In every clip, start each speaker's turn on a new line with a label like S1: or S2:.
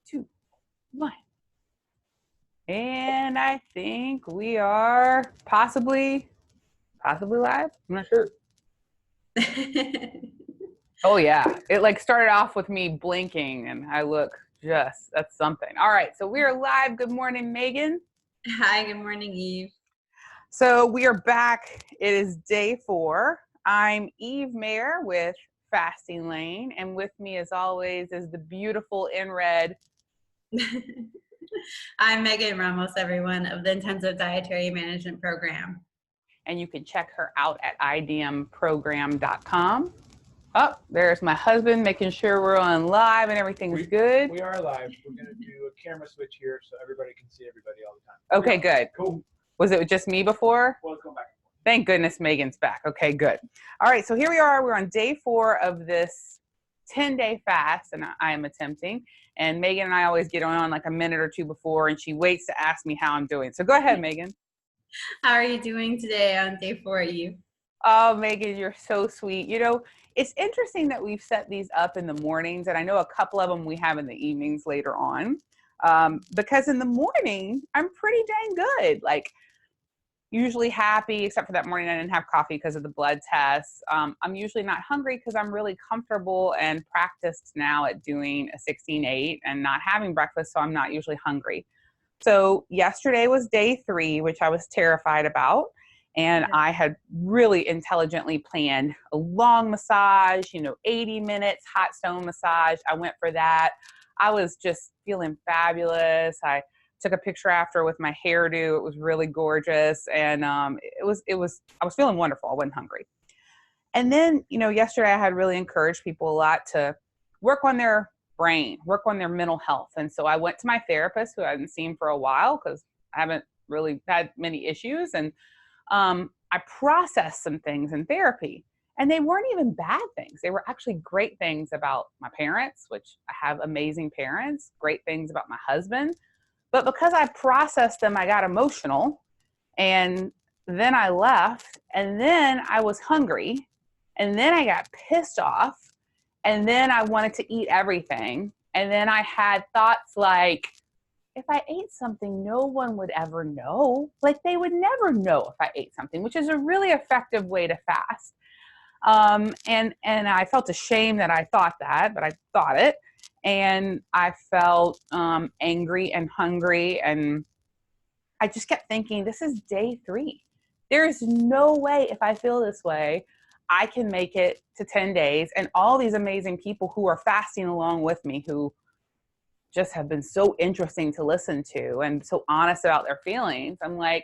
S1: 2, 1. And I think we are possibly live. I'm not sure. Oh yeah, it like started off with me blinking and I look that's something. All right, so we are live. Good morning, Megan.
S2: Hi, good morning, Eve.
S1: So we are back. It is day 4. I'm Eve Mayer with Fasting Lane, and with me as always is the beautiful in red.
S2: I'm Megan Ramos, everyone, of the Intensive Dietary Management Program.
S1: And you can check her out at idmprogram.com. Oh, there's my husband making sure we're on live and everything's good.
S3: We are live. We're going to do a camera switch here so everybody can see everybody all the time.
S1: Okay, good.
S3: Cool.
S1: Was it just me before?
S3: Well, let's go back.
S1: Thank goodness Megan's back. Okay, good. All right, so here we are. We're on day 4 of this 10-day fast, and I am attempting. And Megan and I always get on like a minute or two before, and she waits to ask me how I'm doing. So go ahead, Megan.
S2: How are you doing today on day 4, Eve?
S1: Oh, Megan, you're so sweet. You know, it's interesting that we've set these up in the mornings, and I know a couple of them we have in the evenings later on, because in the morning, I'm pretty dang good. Like, usually happy, except for that morning I didn't have coffee because of the blood tests. I'm usually not hungry because I'm really comfortable and practiced now at doing a 16-8 and not having breakfast, so I'm not usually hungry. So yesterday was day 3, which I was terrified about. And I had really intelligently planned a long massage, 80 minutes, hot stone massage. I went for that. I was just feeling fabulous. I took a picture after with my hairdo. It was really gorgeous. And I was feeling wonderful. I wasn't hungry. And then, yesterday I had really encouraged people a lot to work on their brain, work on their mental health. And so I went to my therapist, who I hadn't seen for a while because I haven't really had many issues. And I processed some things in therapy, and they weren't even bad things. They were actually great things about my parents, which I have amazing parents, great things about my husband. But because I processed them, I got emotional, and then I left, and then I was hungry, and then I got pissed off, and then I wanted to eat everything. And then I had thoughts like, if I ate something, no one would ever know. Like, they would never know if I ate something, which is a really effective way to fast. And I felt ashamed that I thought that, but I thought it. And I felt angry and hungry. And I just kept thinking, this is day 3. There's no way if I feel this way, I can make it to 10 days. And all these amazing people who are fasting along with me, who just have been so interesting to listen to and so honest about their feelings. I'm like,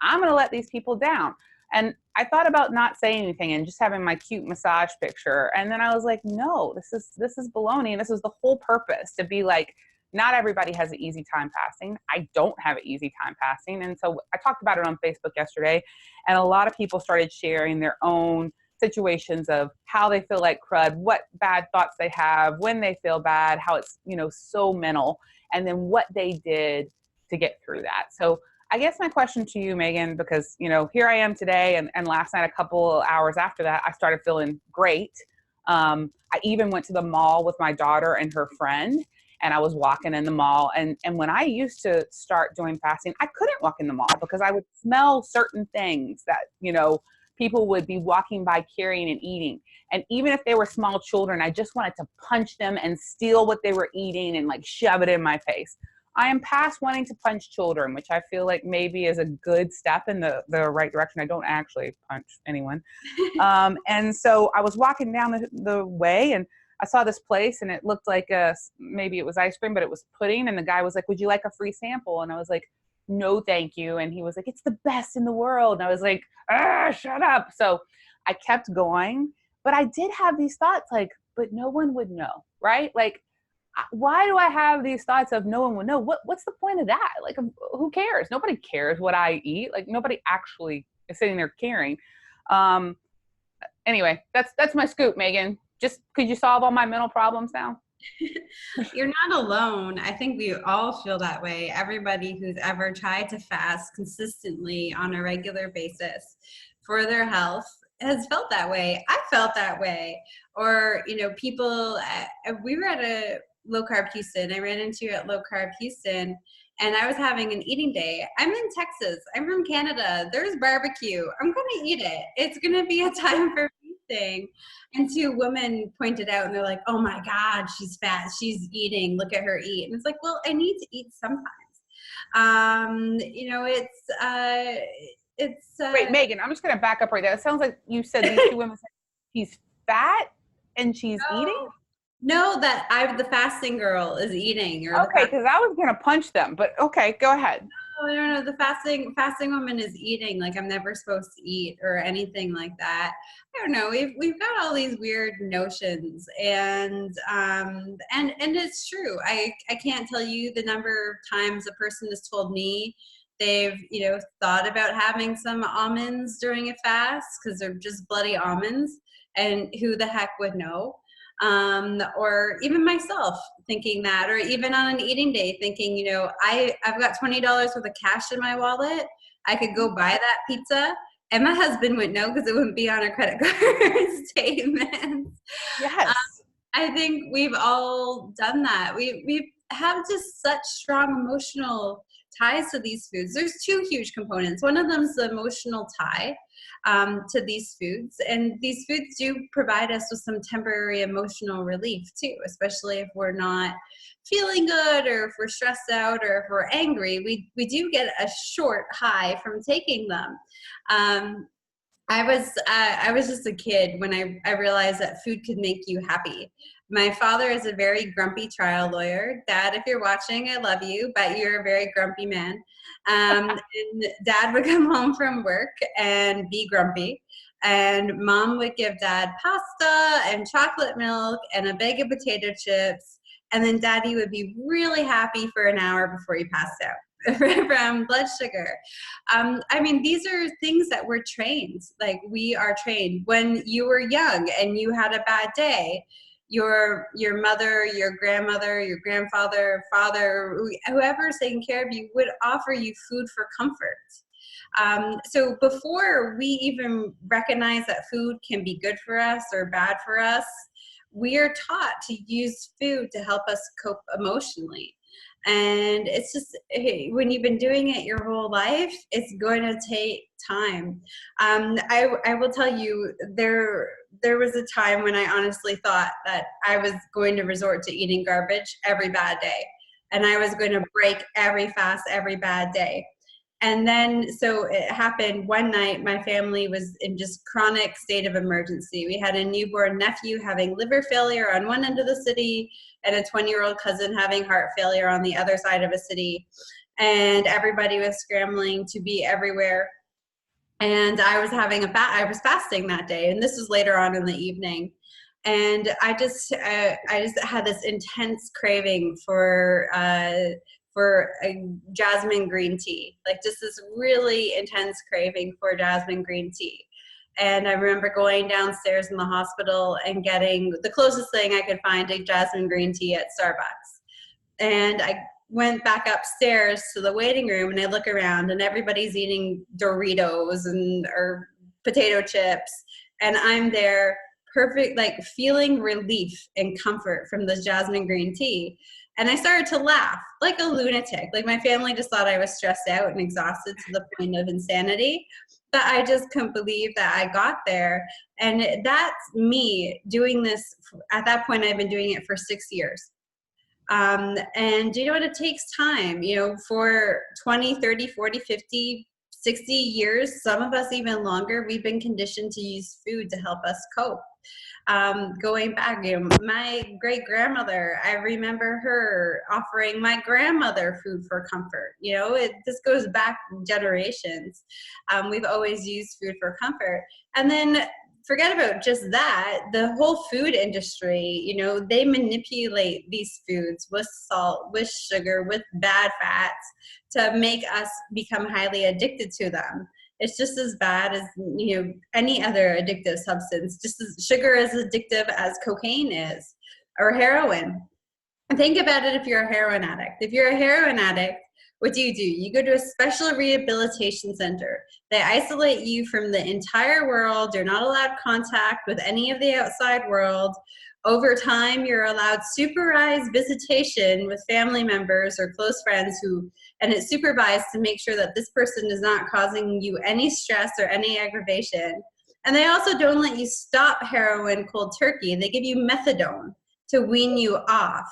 S1: I'm going to let these people down. And I thought about not saying anything and just having my cute massage picture. And then I was like, no, this is baloney. And this is the whole purpose, to be like, not everybody has an easy time fasting. I don't have an easy time fasting. And so I talked about it on Facebook yesterday, and a lot of people started sharing their own situations of how they feel like crud, what bad thoughts they have, when they feel bad, how it's, so mental, and then what they did to get through that. So I guess my question to you, Megan, because, here I am today, and last night, a couple hours after that, I started feeling great. I even went to the mall with my daughter and her friend, and I was walking in the mall. And when I used to start doing fasting, I couldn't walk in the mall because I would smell certain things that, people would be walking by carrying and eating. And even if they were small children, I just wanted to punch them and steal what they were eating and like shove it in my face. I am past wanting to punch children, which I feel like maybe is a good step in the right direction. I don't actually punch anyone. And so I was walking down the way, and I saw this place, and it looked like maybe it was ice cream, but it was pudding. And the guy was like, would you like a free sample? And I was like, no, thank you. And he was like, it's the best in the world. And I was like, shut up. So I kept going, but I did have these thoughts like, but no one would know, right? Like, why do I have these thoughts of no one would know? What's the point of that? Like, who cares? Nobody cares what I eat. Like, nobody actually is sitting there caring. Anyway, that's my scoop, Megan. Just, could you solve all my mental problems now?
S2: You're not alone. I think we all feel that way. Everybody who's ever tried to fast consistently on a regular basis for their health has felt that way. I felt that way. Or, people, we were at Low Carb Houston. I ran into you at Low Carb Houston, and I was having an eating day. I'm in Texas. I'm from Canada. There's barbecue. I'm going to eat it. It's going to be a time for feasting. And two women pointed out, and they're like, oh my God, she's fat. She's eating. Look at her eat. And it's like, well, I need to eat sometimes. You know,
S1: Wait, Megan, I'm just going to back up right there. It sounds like you said these two women said she's fat and she's eating.
S2: No, that the fasting girl is eating. Or
S1: okay, because I was going to punch them, but okay, go ahead.
S2: No, the fasting woman is eating like I'm never supposed to eat or anything like that. I don't know. We've got all these weird notions, and it's true. I can't tell you the number of times a person has told me they've thought about having some almonds during a fast because they're just bloody almonds, and who the heck would know? Or even myself thinking that, or even on an eating day thinking, I've got $20 worth of cash in my wallet. I could go buy that pizza. And my husband wouldn't know because it wouldn't be on a credit card statement.
S1: Yes.
S2: I think we've all done that. We have just such strong emotional ties to these foods. There's two huge components. One of them is the emotional tie to these foods. And these foods do provide us with some temporary emotional relief too, especially if we're not feeling good or if we're stressed out or if we're angry. We do get a short high from taking them. I was just a kid when I realized that food could make you happy. My father is a very grumpy trial lawyer. Dad, if you're watching, I love you, but you're a very grumpy man. And Dad would come home from work and be grumpy. And Mom would give Dad pasta and chocolate milk and a bag of potato chips. And then Daddy would be really happy for an hour before he passed out from blood sugar. I mean, these are things that we're trained. Like, we are trained. When you were young and you had a bad day, your mother, your grandmother, your grandfather, father, whoever's taking care of you would offer you food for comfort. So before we even recognize that food can be good for us or bad for us, we are taught to use food to help us cope emotionally. And it's just, hey, when you've been doing it your whole life, it's going to take time. I will tell you, there was a time when I honestly thought that I was going to resort to eating garbage every bad day. And I was going to break every fast every bad day. And then, so it happened one night, my family was in just chronic state of emergency. We had a newborn nephew having liver failure on one end of the city and a 20-year-old cousin having heart failure on the other side of a city. And everybody was scrambling to be everywhere. And I was I was fasting that day. And this was later on in the evening. And I just had this intense craving for a jasmine green tea, like just this really intense craving for jasmine green tea. And I remember going downstairs in the hospital and getting the closest thing I could find to jasmine green tea at Starbucks. And I went back upstairs to the waiting room and I look around and everybody's eating Doritos or potato chips. And I'm there perfect, like feeling relief and comfort from the jasmine green tea. And I started to laugh like a lunatic. Like, my family just thought I was stressed out and exhausted to the point of insanity. But I just couldn't believe that I got there. And that's me doing this. At that point, I've been doing it for 6 years. And you know what? It takes time, for 20, 30, 40, 50, 60 years, some of us even longer, we've been conditioned to use food to help us cope. Going back, my great grandmother, I remember her offering my grandmother food for comfort. This goes back generations. We've always used food for comfort. And then forget about just that, the whole food industry, they manipulate these foods with salt, with sugar, with bad fats to make us become highly addicted to them. It's just as bad as, any other addictive substance. Just as sugar is addictive as cocaine is, or heroin. And think about it if you're a heroin addict. If you're a heroin addict, what do? You go to a special rehabilitation center. They isolate you from the entire world. You're not allowed contact with any of the outside world. Over time, you're allowed supervised visitation with family members or close friends and it's supervised to make sure that this person is not causing you any stress or any aggravation. And they also don't let you stop heroin cold turkey. They give you methadone to wean you off.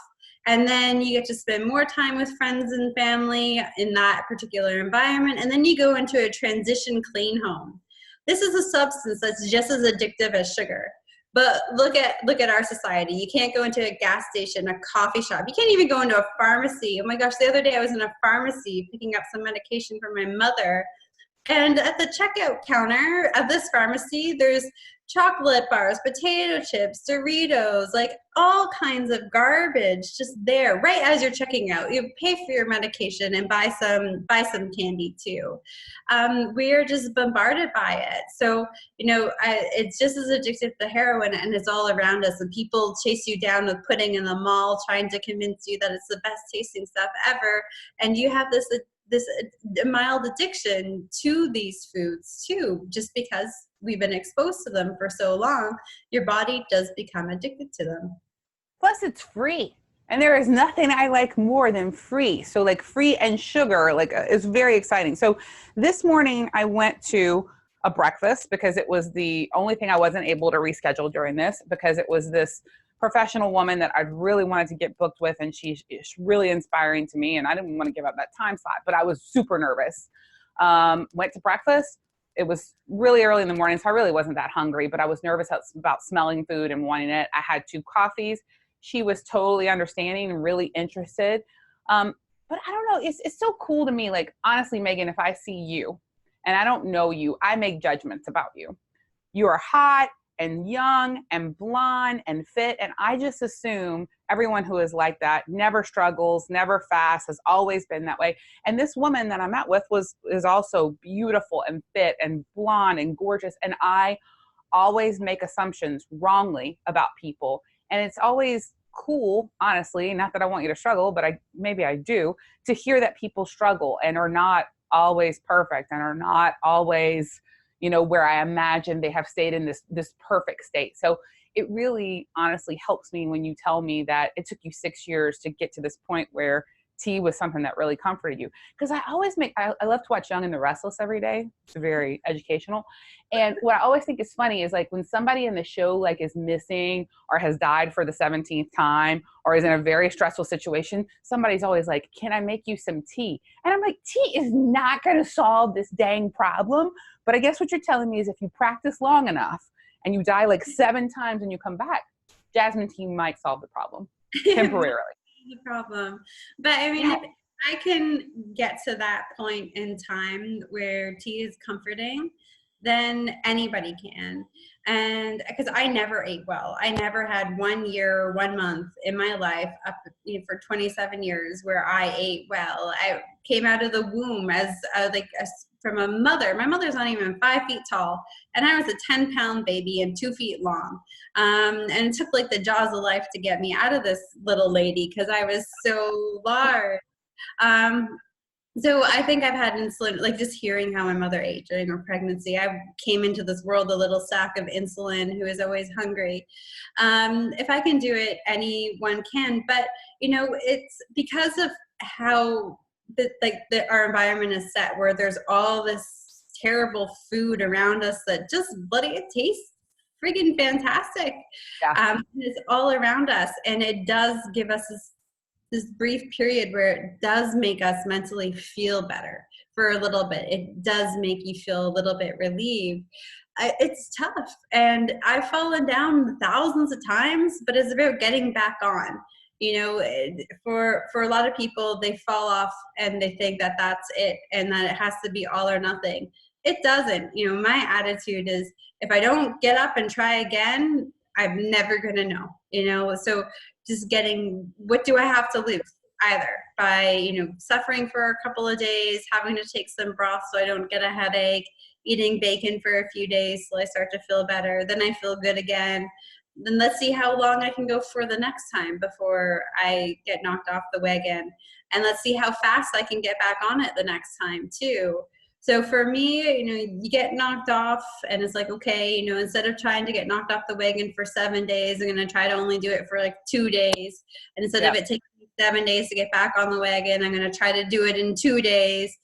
S2: And then you get to spend more time with friends and family in that particular environment. And then you go into a transition clean home. This is a substance that's just as addictive as sugar. But look at our society. You can't go into a gas station, a coffee shop. You can't even go into a pharmacy. Oh my gosh, the other day I was in a pharmacy picking up some medication for my mother. And at the checkout counter of this pharmacy, there's chocolate bars, potato chips, Doritos, like all kinds of garbage just there right as you're checking out. You pay for your medication and buy some candy too. We are just bombarded by it. So, it's just as addictive to heroin, and it's all around us. And people chase you down with pudding in the mall, trying to convince you that it's the best tasting stuff ever. And you have this mild addiction to these foods too, just because we've been exposed to them for so long. Your body does become addicted to them.
S1: Plus it's free, and there is nothing I like more than free. So like free and sugar, it's very exciting. So this morning I went to a breakfast because it was the only thing I wasn't able to reschedule during this, because it was this professional woman that I really wanted to get booked with, and she's really inspiring to me, and I didn't want to give up that time slot, but I was super nervous. Went to breakfast. It was really early in the morning, so I really wasn't that hungry, but I was nervous about smelling food and wanting it. I had 2 coffees. She was totally understanding and really interested. But I don't know, it's so cool to me. Like, honestly, Megan, if I see you and I don't know you, I make judgments about you. You are hot and young and blonde and fit, and I just assume everyone who is like that never struggles, never fasts, has always been that way. And this woman that I met with is also beautiful and fit and blonde and gorgeous, and I always make assumptions wrongly about people. And it's always cool, honestly, not that I want you to struggle, but maybe I do, to hear that people struggle and are not always perfect and are not always, where I imagine they have stayed in this perfect state. So it really honestly helps me when you tell me that it took you 6 years to get to this point where tea was something that really comforted you. Because I love to watch Young and the Restless every day. It's very educational. And what I always think is funny is like when somebody in the show is missing or has died for the 17th time or is in a very stressful situation, somebody's always like, can I make you some tea? And I'm like, tea is not going to solve this dang problem. But I guess what you're telling me is if you practice long enough and you die 7 times and you come back, jasmine tea might solve the problem temporarily.
S2: The problem. But I mean, if I can get to that point in time where tea is comforting, then anybody can. And because I never ate well, I never had 1 year or 1 month in my life up for 27 years where I ate well. I came out of the womb as from a mother. My mother's not even 5 feet tall, and I was a 10-pound baby and 2 feet long. And it took the jaws of life to get me out of this little lady because I was so large. So I think I've had insulin, just hearing how my mother ate during her pregnancy. I came into this world a little sack of insulin who is always hungry. If I can do it, anyone can. But, it's because of how our environment is set, where there's all this terrible food around us that just it tastes friggin' fantastic.
S1: Yeah.
S2: It's all around us, and it does give us this brief period where it does make us mentally feel better for a little bit. It does make you feel a little bit relieved. It's tough, and I've fallen down thousands of times, but it's about getting back on. For a lot of people, they fall off and they think that that's it and that it has to be all or nothing. It doesn't. My attitude is if I don't get up and try again, I'm never going to know, so just what do I have to lose? Either by, suffering for a couple of days, having to take some broth so I don't get a headache, eating bacon for a few days till I start to feel better, then I feel good again. Then let's see how long I can go for the next time before I get knocked off the wagon. And let's see how fast I can get back on it the next time too. So for me, you get knocked off and it's like, okay, instead of trying to get knocked off the wagon for 7 days, I'm going to try to only do it for like 2 days. And instead of it taking me 7 days to get back on the wagon, I'm going to try to do it in 2 days.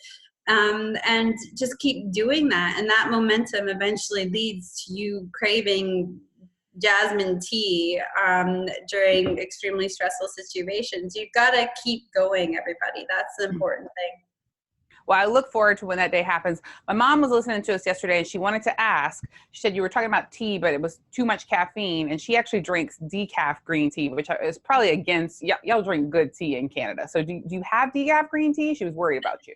S2: And just keep doing that. And that momentum eventually leads to you craving jasmine tea during extremely stressful situations. You've got to keep going, everybody. That's the important thing.
S1: Well, I look forward to when that day happens. My mom was listening to us yesterday and she wanted to ask, she said you were talking about tea, but it was too much caffeine. And she actually drinks decaf green tea, which is probably against, y'all drink good tea in Canada. So do you have decaf green tea? She was worried about you.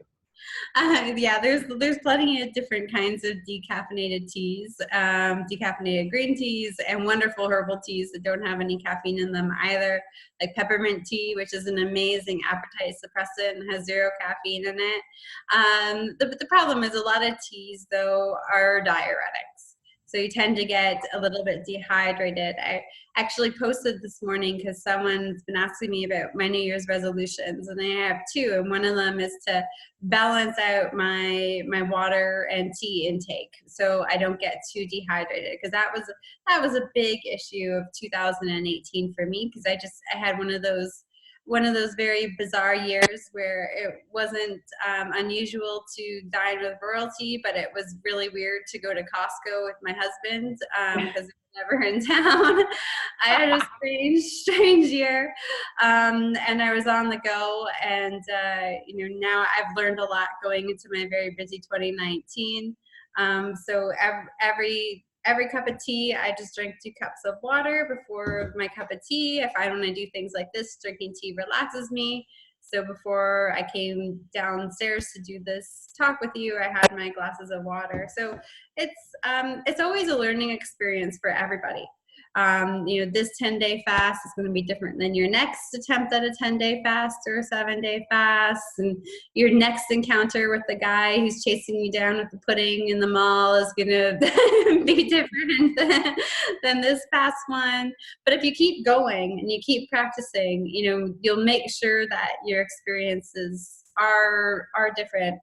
S2: Yeah, there's plenty of different kinds of decaffeinated teas, decaffeinated green teas, and wonderful herbal teas that don't have any caffeine in them either, like peppermint tea, which is an amazing appetite suppressant and has 0 caffeine in it. The problem is a lot of teas, though, are diuretics. So you tend to get a little bit dehydrated. I actually posted this morning because someone's been asking me about my New Year's resolutions, and I have 2, and one of them is to balance out my water and tea intake so I don't get too dehydrated, because that was a big issue of 2018 for me, because I had one of those very bizarre years where it wasn't unusual to dine with royalty, but it was really weird to go to Costco with my husband because we were never in town. I had a strange year, and I was on the go. And now I've learned a lot going into my very busy 2019. So every cup of tea, I just drink 2 cups of water before my cup of tea. If I want to do things like this, drinking tea relaxes me. So before I came downstairs to do this talk with you, I had my glasses of water. So it's always a learning experience for everybody. This 10-day fast is going to be different than your next attempt at a 10-day fast or a 7-day fast. And your next encounter with the guy who's chasing you down with the pudding in the mall is going to be different than this past one. But if you keep going and you keep practicing, you'll make sure that your experiences are different.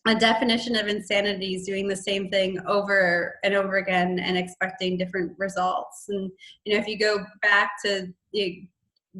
S2: A definition of insanity is doing the same thing over and over again and expecting different results. And if you go back to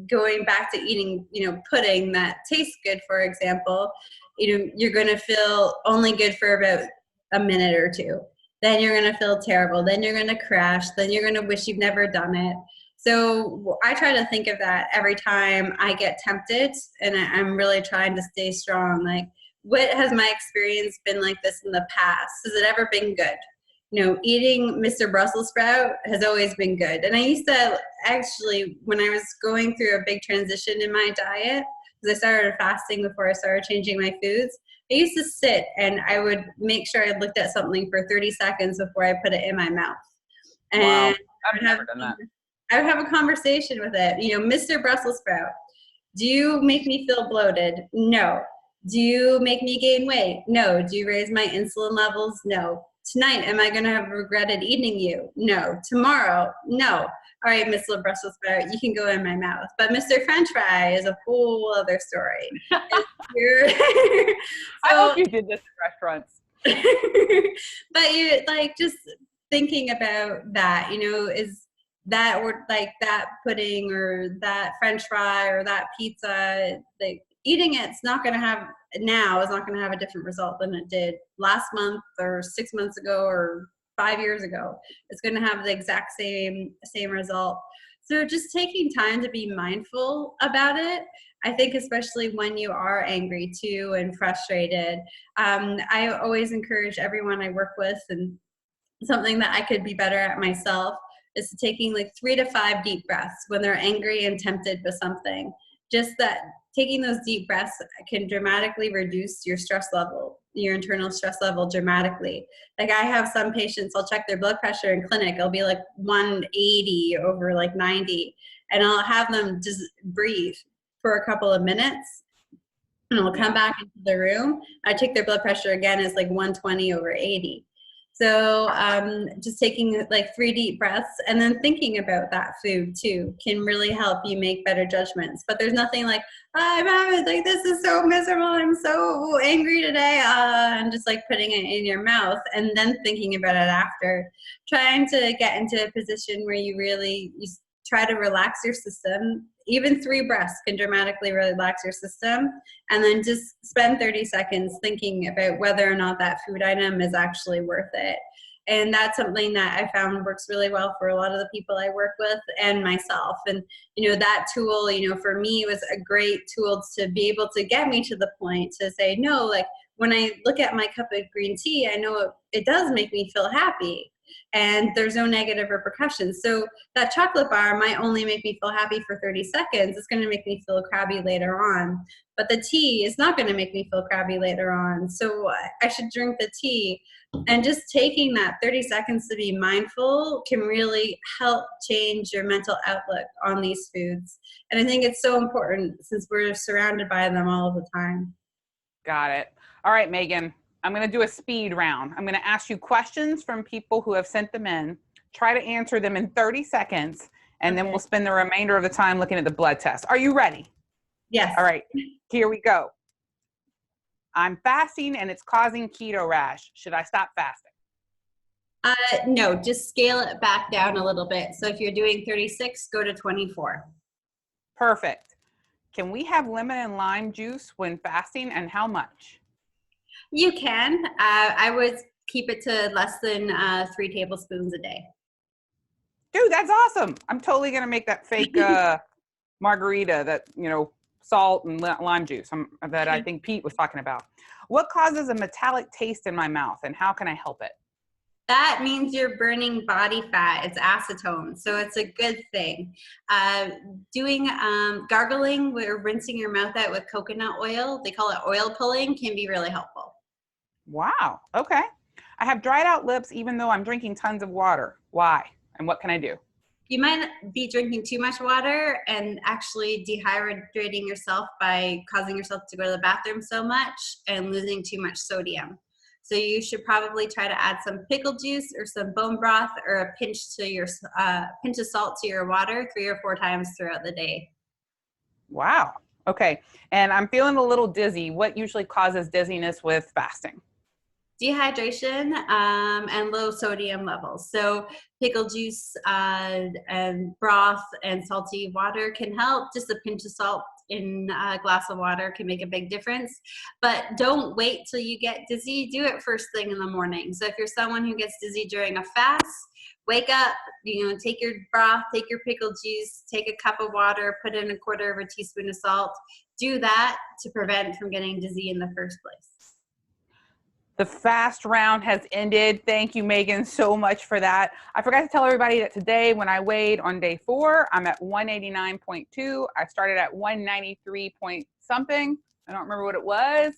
S2: going back to eating pudding that tastes good, for example, you're going to feel only good for about a minute or 2. Then you're going to feel terrible. Then you're going to crash. Then you're going to wish you've never done it. So I try to think of that every time I get tempted, and I'm really trying to stay strong. Like, what has my experience been like this in the past? Has it ever been good? Eating Mr. Brussels sprout has always been good. And I used to actually, when I was going through a big transition in my diet, because I started fasting before I started changing my foods, I used to sit and I would make sure I looked at something for 30 seconds before I put it in my mouth. And
S1: wow, I've never done that.
S2: I would have a conversation with it. Mr. Brussels sprout, do you make me feel bloated? No. Do you make me gain weight? No. Do you raise my insulin levels? No. Tonight, am I going to have regretted eating you? No. Tomorrow? No. All right, Mr. Brussels sprout, you can go in my mouth. But Mr. French fry is a whole other story.
S1: I hope you did this at restaurants.
S2: But you just thinking about that, is that, or like that pudding or that French fry or that pizza, like eating it's not going to have now is not going to have a different result than it did last month or 6 months ago or 5 years ago. It's going to have the exact same result. So just taking time to be mindful about it, I think, especially when you are angry too and frustrated. I always encourage everyone I work with, and something that I could be better at myself is taking like 3 to 5 deep breaths when they're angry and tempted with something. Just that taking those deep breaths can dramatically reduce your stress level, your internal stress level dramatically. Like I have some patients, I'll check their blood pressure in clinic, it'll be like 180 over like 90. And I'll have them just breathe for a couple of minutes, and I'll come back into the room. I check their blood pressure again, it's like 120 over 80. So just taking like 3 deep breaths and then thinking about that food too can really help you make better judgments. But there's nothing like, I'm having, like, this is so miserable, I'm so angry today, and just like putting it in your mouth and then thinking about it after. Trying to get into a position where you try to relax your system. Even 3 breaths can dramatically relax your system, and then just spend 30 seconds thinking about whether or not that food item is actually worth it. And that's something that I found works really well for a lot of the people I work with and myself. And, that tool, for me was a great tool to be able to get me to the point to say, no, like when I look at my cup of green tea, I know it does make me feel happy and there's no negative repercussions. So that chocolate bar might only make me feel happy for 30 seconds. It's going to make me feel crabby later on. But the tea is not going to make me feel crabby later on. So I should drink the tea. And just taking that 30 seconds to be mindful can really help change your mental outlook on these foods. And I think it's so important since we're surrounded by them all of the time.
S1: Got it. All right, Megan, I'm going to do a speed round. I'm going to ask you questions from people who have sent them in. Try to answer them in 30 seconds, and then we'll spend the remainder of the time looking at the blood test. Are you ready?
S2: Yes.
S1: All right, here we go. I'm fasting and it's causing keto rash. Should I stop fasting?
S2: No, just scale it back down a little bit. So if you're doing 36, go to 24.
S1: Perfect. Can we have lemon and lime juice when fasting, and how much?
S2: You can. I would keep it to less than 3 tablespoons a day.
S1: Dude, that's awesome. I'm totally going to make that fake margarita that, salt and lime juice that I think Pete was talking about. What causes a metallic taste in my mouth, and how can I help it?
S2: That means you're burning body fat. It's acetone, so it's a good thing. Doing gargling or rinsing your mouth out with coconut oil, they call it oil pulling, can be really helpful.
S1: Wow. Okay. I have dried out lips even though I'm drinking tons of water. Why? And what can I do?
S2: You might be drinking too much water and actually dehydrating yourself by causing yourself to go to the bathroom so much and losing too much sodium. So you should probably try to add some pickle juice or some bone broth or a pinch of salt to your water 3 or 4 times throughout the day.
S1: Wow. Okay. And I'm feeling a little dizzy. What usually causes dizziness with fasting?
S2: Dehydration and low sodium levels. So pickle juice and broth and salty water can help. Just a pinch of salt in a glass of water can make a big difference. But don't wait till you get dizzy. Do it first thing in the morning. So if you're someone who gets dizzy during a fast, wake up, take your broth, take your pickle juice, take a cup of water, put in 1/4 teaspoon of salt. Do that to prevent from getting dizzy in the first place.
S1: The fast round has ended. Thank you, Megan, so much for that. I forgot to tell everybody that today when I weighed on day 4, I'm at 189.2. I started at 193 point something. I don't remember what it was.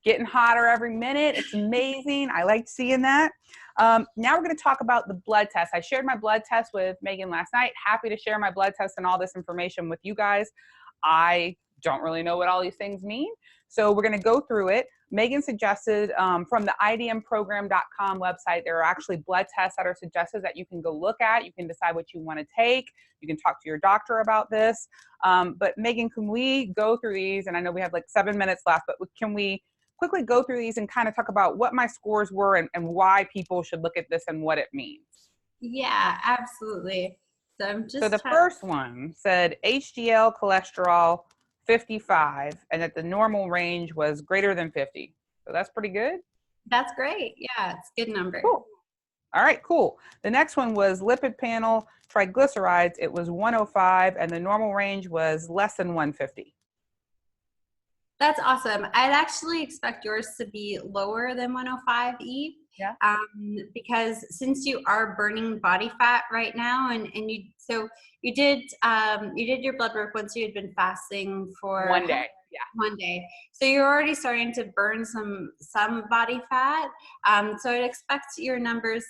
S1: Getting hotter every minute. It's amazing. I liked seeing that. Now we're going to talk about the blood test. I shared my blood test with Megan last night. Happy to share my blood test and all this information with you guys. I don't really know what all these things mean. So we're going to go through it. Megan suggested from the idmprogram.com website, there are actually blood tests that are suggested that you can go look at. You can decide what you want to take. You can talk to your doctor about this. But Megan, can we go through these? And I know we have like 7 minutes left, but can we quickly go through these and kind of talk about what my scores were and why people should look at this and what it means?
S2: Yeah, absolutely.
S1: So the first one said HDL cholesterol 55, and that the normal range was greater than 50. So that's pretty good.
S2: That's great. Yeah, it's a good number.
S1: Cool. All right, cool. The next one was lipid panel triglycerides. It was 105, and the normal range was less than 150.
S2: That's awesome. I'd actually expect yours to be lower than 105E.
S1: Yeah.
S2: Because since you are burning body fat right now, and you did your blood work once you had been fasting for
S1: 1 day. Yeah.
S2: 1 day. So you're already starting to burn some body fat. So I'd expect your numbers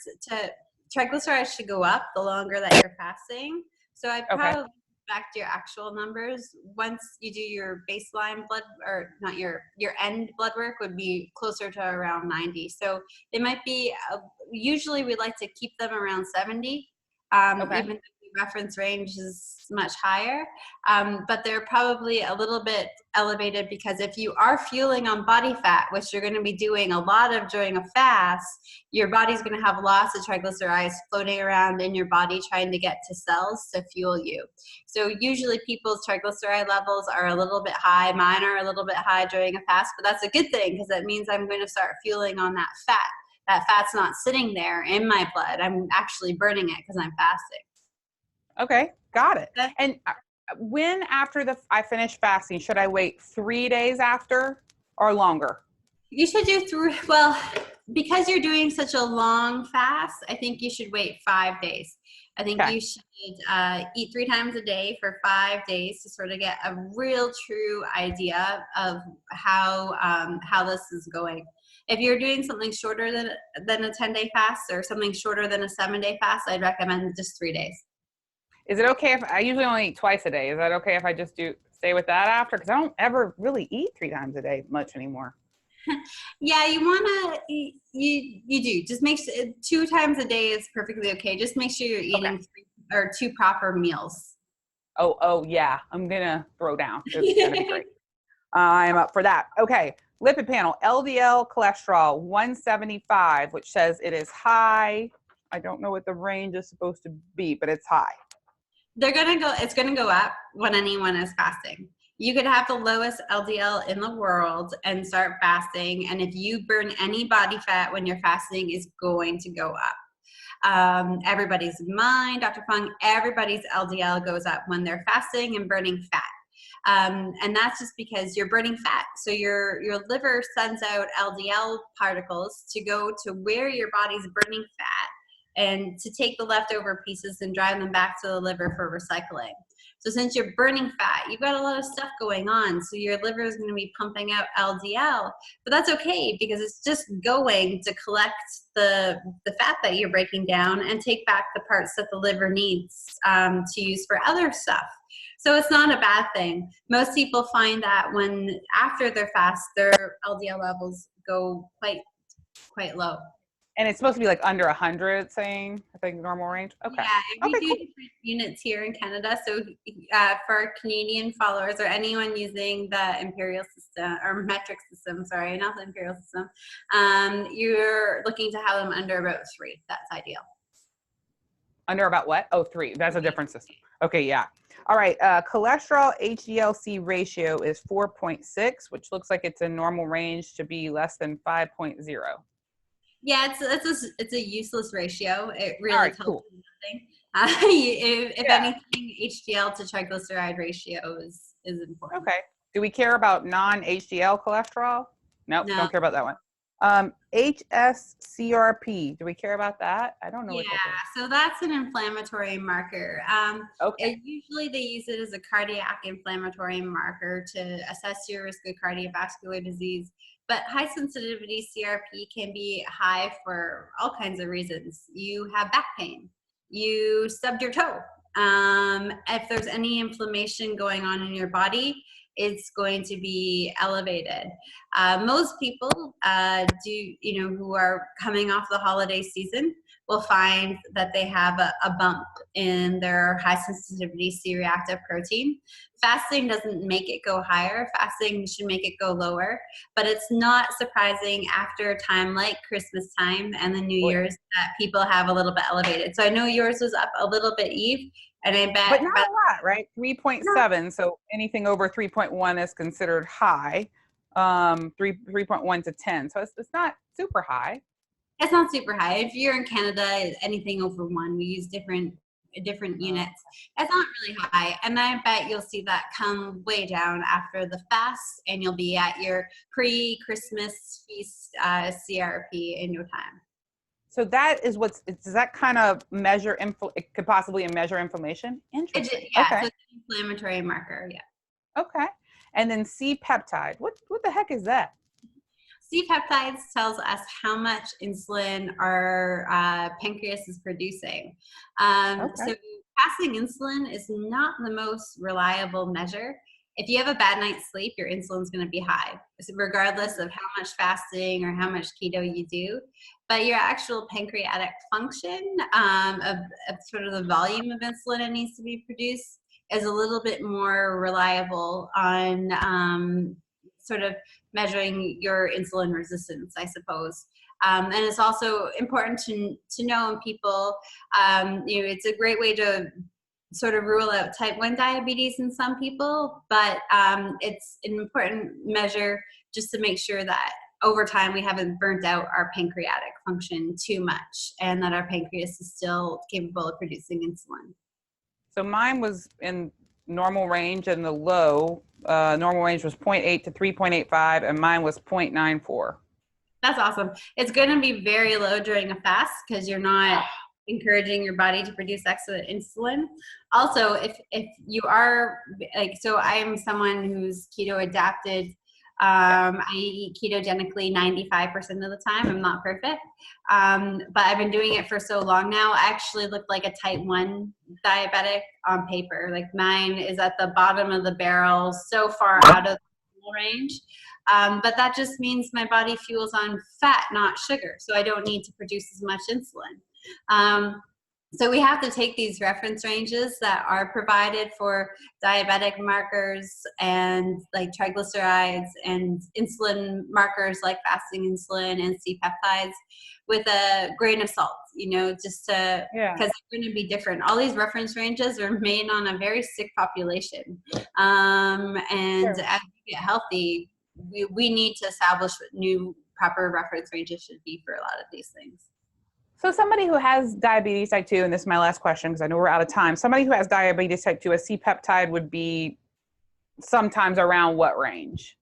S2: triglycerides should go up the longer that you're fasting. So I'd probably back to your actual numbers. Once you do your baseline blood, or not your end blood work would be closer to around 90. So it might be, usually we like to keep them around 70,
S1: Okay.
S2: even though the reference range is much higher. But they're probably a little bit elevated because if you are fueling on body fat, which you're going to be doing a lot of during a fast, your body's going to have lots of triglycerides floating around in your body trying to get to cells to fuel you. So usually people's triglyceride levels are a little bit high. Mine are a little bit high during a fast, but that's a good thing because that means I'm going to start fueling on that fat. That fat's not sitting there in my blood. I'm actually burning it because I'm fasting.
S1: Okay, got it. And when after I finish fasting, should I wait 3 days after or longer?
S2: You should do because you're doing such a long fast, I think you should wait 5 days. I think you should eat 3 times a day for 5 days to sort of get a real true idea of how this is going. If you're doing something shorter than a 10-day fast or something shorter than a 7-day fast, I'd recommend just 3 days.
S1: Is it okay if I usually only eat twice a day? Is that okay if I just stay with that after? Because I don't ever really eat 3 times a day much anymore.
S2: Yeah, you want to, you do. Just make sure 2 times a day is perfectly okay. Just make sure you're eating 3 or 2 proper meals.
S1: Oh yeah, I'm going to throw down. It's going to be great. I am up for that. Okay, lipid panel, LDL cholesterol 175, which says it is high. I don't know what the range is supposed to be, but it's high.
S2: It's going to go up when anyone is fasting. You could have the lowest LDL in the world and start fasting. And if you burn any body fat when you're fasting, is going to go up. Everybody's mine, Dr. Fung, everybody's LDL goes up when they're fasting and burning fat. And that's just because you're burning fat. So your liver sends out LDL particles to go to where your body's burning fat and to take the leftover pieces and drive them back to the liver for recycling. So since you're burning fat, you've got a lot of stuff going on. So your liver is going to be pumping out LDL, but that's okay because it's just going to collect the fat that you're breaking down and take back the parts that the liver needs to use for other stuff. So it's not a bad thing. Most people find that when after their fast, their LDL levels go quite low.
S1: And it's supposed to be like under 100, saying, I think, normal range. Okay.
S2: Yeah, we do different units here in Canada. So for our Canadian followers or anyone using the imperial system or metric system, sorry, not the imperial system, you're looking to have them under about 3. That's ideal.
S1: Under about what? Oh, 3. That's a different system. Okay, yeah. All right. Cholesterol HDL-C ratio is 4.6, which looks like it's a normal range to be less than 5.0.
S2: Yeah, it's a useless ratio. It really tells you nothing. If anything, HDL to triglyceride ratio is important.
S1: Okay. Do we care about non-HDL cholesterol? Nope,
S2: No.
S1: don't care about that one. HSCRP. Do we care about that? I don't know what that is.
S2: So that's an inflammatory marker. Usually they use it as a cardiac inflammatory marker to assess your risk of cardiovascular disease. But high sensitivity CRP can be high for all kinds of reasons. You have back pain. You stubbed your toe. If there's any inflammation going on in your body, it's going to be elevated. Most people who are coming off the holiday season will find that they have a bump in their high sensitivity C-reactive protein. Fasting doesn't make it go higher. Fasting should make it go lower. But it's not surprising after a time like Christmas time and the New Year's that people have a little bit elevated. So I know yours was up a little bit, Eve, and I bet.
S1: But not a lot, right? 3.7. So anything over 3.1 is considered high. 3.1 to 10. So it's not super high.
S2: It's not super high. If you're in Canada, anything over 1, we use different units. It's not really high. And I bet you'll see that come way down after the fast and you'll be at your pre-Christmas feast CRP in no time.
S1: So that is does that kind of measure, it could possibly measure inflammation? Interesting.
S2: So it's an inflammatory marker, yeah.
S1: Okay. And then C-peptide. What the heck is that?
S2: C-peptides tells us how much insulin our pancreas is producing. So fasting insulin is not the most reliable measure. If you have a bad night's sleep, your insulin's going to be high, regardless of how much fasting or how much keto you do. But your actual pancreatic function of sort of the volume of insulin that needs to be produced is a little bit more reliable on sort of measuring your insulin resistance, I suppose. And it's also important to know in people, it's a great way to sort of rule out type 1 diabetes in some people, but it's an important measure just to make sure that over time we haven't burnt out our pancreatic function too much and that our pancreas is still capable of producing insulin.
S1: So mine was in normal range, and the low normal range was 0.8 to 3.85, and mine was 0.94.
S2: That's awesome. It's going to be very low during a fast because you're not encouraging your body to produce excess insulin. Also, if you are like, so I'm someone who's keto adapted. I eat ketogenically 95% of the time. I'm not perfect. But I've been doing it for so long now. I actually look like a type 1 diabetic on paper. Like mine is at the bottom of the barrel, so far out of the range. But that just means my body fuels on fat, not sugar. So I don't need to produce as much insulin. So we have to take these reference ranges that are provided for diabetic markers and like triglycerides and insulin markers like fasting insulin and C-peptides with a grain of salt, just to, because they're going to be different. All these reference ranges are made on a very sick population. As we get healthy, we need to establish what new proper reference ranges should be for a lot of these things.
S1: So somebody who has diabetes type 2, and this is my last question because I know we're out of time. Somebody who has diabetes type 2, a C-peptide would be sometimes around what range?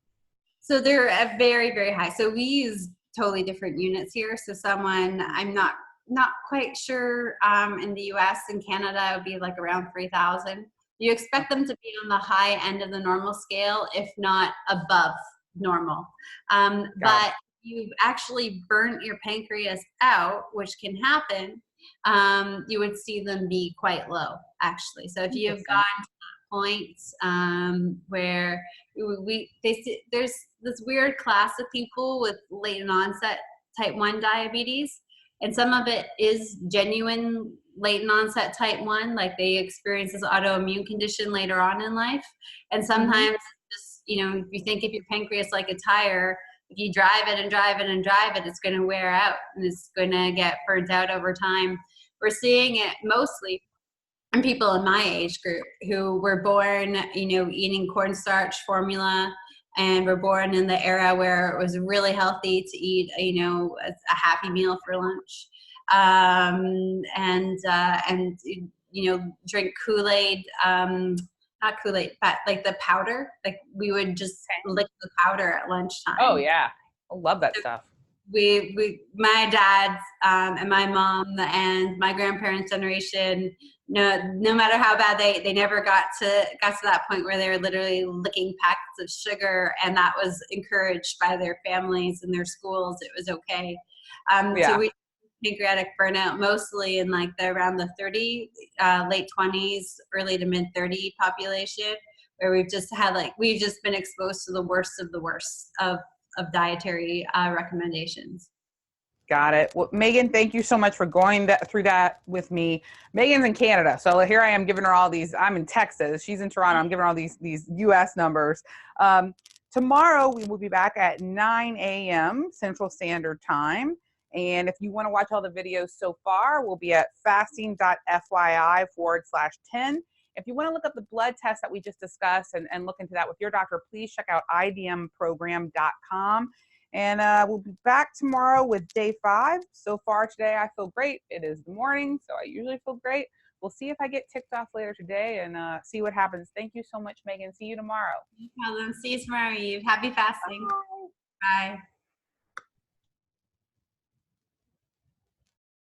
S2: So they're at very, very high. So we use totally different units here. So someone, I'm not quite sure, in the US and Canada, it would be like around 3,000. You expect them to be on the high end of the normal scale, if not above normal. But you've actually burnt your pancreas out, which can happen, you would see them be quite low, actually. So if you've gotten to that point where there's this weird class of people with late onset type 1 diabetes, and some of it is genuine late onset type 1, like they experience this autoimmune condition later on in life. And sometimes just, if you think of your pancreas like a tire, if you drive it and drive it and drive it, it's going to wear out and it's going to get burnt out over time. We're seeing it mostly in people in my age group who were born, eating cornstarch formula, and were born in the era where it was really healthy to eat, a Happy Meal for lunch, and drink Kool-Aid. Not Kool-Aid, but like the powder. Like we would just lick the powder at lunchtime.
S1: Oh yeah, I love that stuff.
S2: My dad and my mom and my grandparents' generation, no matter how bad they never got to that point where they were literally licking packets of sugar, and that was encouraged by their families and their schools. It was okay. So we pancreatic burnout mostly in like around the 30, late 20s, early to mid 30 population, where we've just been exposed to the worst of the worst of dietary recommendations.
S1: Got it. Well, Megan, thank you so much for going through that with me. Megan's in Canada, so here I am giving her all these. I'm in Texas. She's in Toronto. I'm giving her all these U.S. numbers. Tomorrow we will be back at 9 a.m. Central Standard Time. And if you want to watch all the videos so far, we'll be at fasting.fyi/10. If you want to look up the blood test that we just discussed and look into that with your doctor, please check out idmprogram.com. And we'll be back tomorrow with day 5. So far today, I feel great. It is the morning, so I usually feel great. We'll see if I get ticked off later today and see what happens. Thank you so much, Megan. See you tomorrow.
S2: No problem. See you tomorrow, Eve. Happy fasting.
S1: Bye.
S2: Bye.